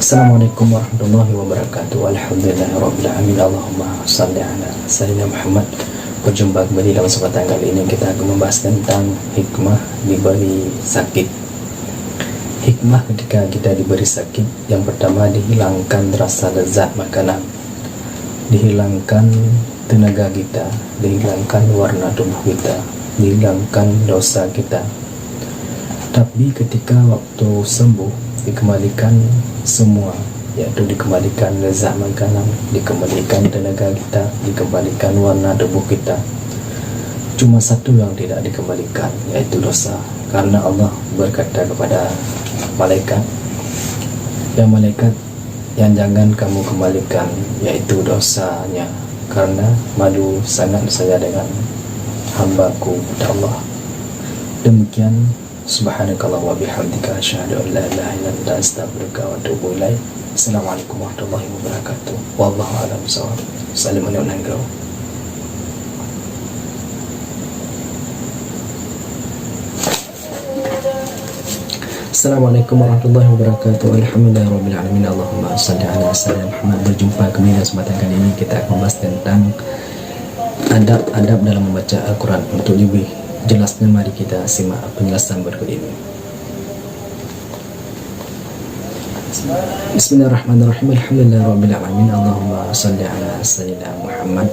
Assalamualaikum warahmatullahi wabarakatuh. Alhamdulillahirabbil alamin. Allahumma shalli ala sayyidina Muhammad. Berjumpa kembali dalam kesempatan kali ini kita akan membahas tentang hikmah diberi sakit. Hikmah ketika kita diberi sakit, yang pertama dihilangkan rasa lezat makanan, dihilangkan tenaga kita, dihilangkan warna tubuh kita, dihilangkan dosa kita. Tapi ketika waktu sembuh, dikembalikan semua, yaitu dikembalikan lezat makanan, dikembalikan tenaga kita, dikembalikan warna tubuh kita. Cuma satu yang tidak dikembalikan, yaitu dosa. Karena Allah berkata kepada malaikat, ya malaikat, yang jangan kamu kembalikan yaitu dosanya, karena malu sangat saya dengan hambaku kepada Allah. Demikian, subhanakallah wa bihamdika asyhadu an la ilaha illa anta astaghfiruka wa atubu ilaik. Assalamualaikum warahmatullahi wabarakatuh. Wallahu a'lam bishawab. Salam alaikum. Assalamualaikum warahmatullahi wabarakatuh. Alhamdulillahirabbil alamin. Allahumma shalli ala sayyidina Muhammad. Berjumpa kembali dalam kesempatan kali ini kita akan membahas tentang adab-adab dalam membaca Al-Quran. Untuk lebih jelasnya, mari kita simak penjelasan berikut ini. Bismillahirrahmanirrahim. Alhamdulillahirabbil alamin. Allahumma shalli ala sayyidina Muhammad.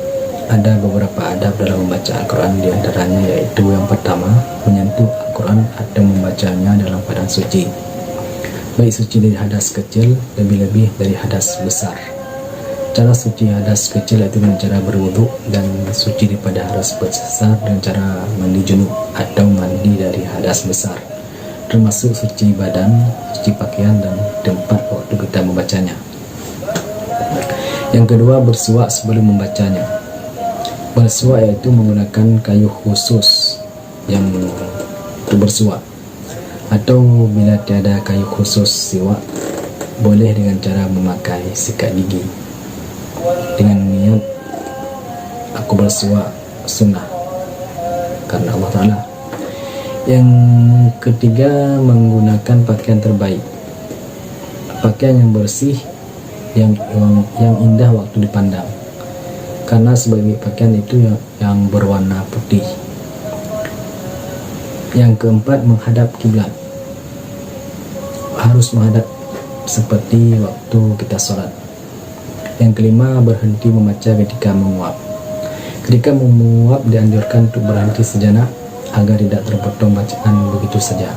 Ada beberapa adab dalam membaca Al-Quran, di antaranya yaitu yang pertama, menyentuh Al-Quran atau membacanya dalam keadaan suci, baik suci dari hadas kecil, lebih-lebih dari hadas besar. Cara suci hadas kecil yaitu dengan cara berwudu, dan suci daripada hadas besar dengan cara mandi junub atau mandi dari hadas besar, termasuk suci badan, suci pakaian, dan tempat waktu kita membacanya. Yang kedua, bersuak sebelum membacanya. Bersuak yaitu menggunakan kayu khusus yang untuk bersuak, atau bila tiada kayu khusus siwak, boleh dengan cara memakai sikat gigi dengan niat aku bersuak sunnah karena Allah Ta'ala. Yang ketiga, menggunakan pakaian terbaik, pakaian yang bersih, yang indah waktu dipandang, karena sebagai pakaian itu yang berwarna putih. Yang keempat, menghadap kiblat, harus menghadap seperti waktu kita sholat. Yang kelima, berhenti membaca ketika menguap. Ketika menguap dianjurkan untuk berhenti sejenak agar tidak terpotong bacaan begitu saja.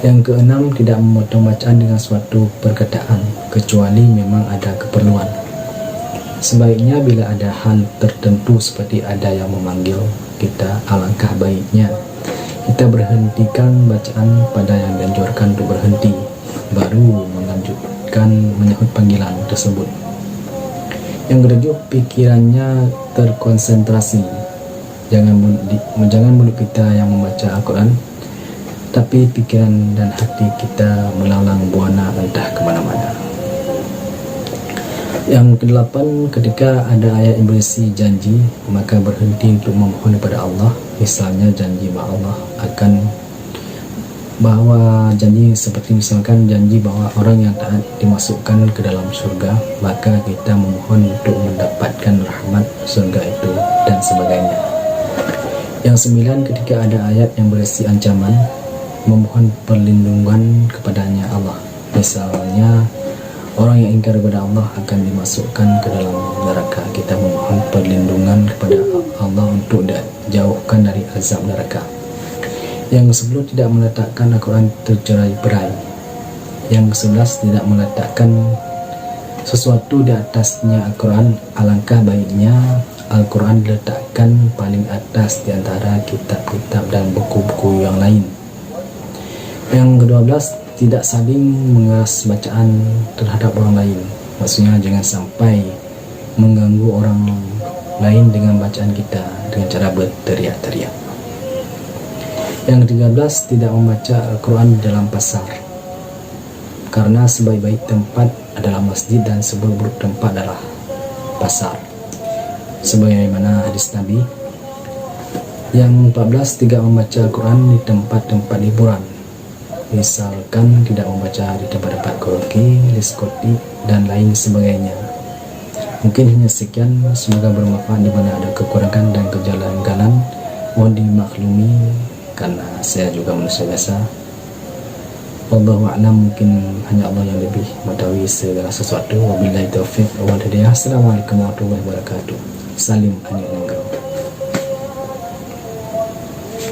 Yang keenam, tidak memotong bacaan dengan suatu perkataan kecuali memang ada keperluan. Sebaiknya bila ada hal tertentu seperti ada yang memanggil kita, alangkah baiknya kita berhentikan bacaan pada yang dianjurkan untuk berhenti, baru melanjutkan menyahut panggilan tersebut. Yang ketujuh, pikirannya terkonsentrasi. Jangan mulut kita yang membaca Al-Quran, tapi pikiran dan hati kita melalang buana entah kemana-mana. Yang kedelapan, ketika ada ayat yang berisi janji, maka berhenti untuk memohon kepada Allah. Misalnya janji bahwa janji seperti misalkan janji bahwa orang yang taat dimasukkan ke dalam surga, maka kita memohon untuk mendapatkan rahmat surga itu dan sebagainya. Yang sembilan, ketika ada ayat yang berisi ancaman, memohon perlindungan kepadanya Allah. Misalnya orang yang ingkar kepada Allah akan dimasukkan ke dalam neraka, kita memohon perlindungan kepada Allah untuk dijauhkan dari azab neraka. Yang ke-10, tidak meletakkan Al-Quran tercerai-berai. Yang ke-11, tidak meletakkan sesuatu di atasnya Al-Quran. Alangkah baiknya Al-Quran diletakkan paling atas di antara kitab-kitab dan buku-buku yang lain. Yang ke-12, tidak saling mengeras bacaan terhadap orang lain. Maksudnya jangan sampai mengganggu orang lain dengan bacaan kita dengan cara berteriak-teriak. Yang ke-13, tidak membaca Al-Quran di dalam pasar, karena sebaik-baik tempat adalah masjid dan seburuk-buruk tempat adalah pasar, sebagaimana hadis Nabi. Yang 14, tidak membaca Al-Quran di tempat-tempat hiburan, misalkan tidak membaca di tempat-tempat karaoke, diskotik, dan lain sebagainya. Mungkin hanya sekian, semoga bermanfaat. Di mana ada kekurangan dan kejanggalan mohon dimaklumi karena saya juga manusia biasa. Wallahu a'lam, mungkin hanya Allah yang lebih mengetahui segala sesuatu. Wabillahi taufiq wal hidayah. Assalamualaikum warahmatullahi wabarakatuh. Salim anil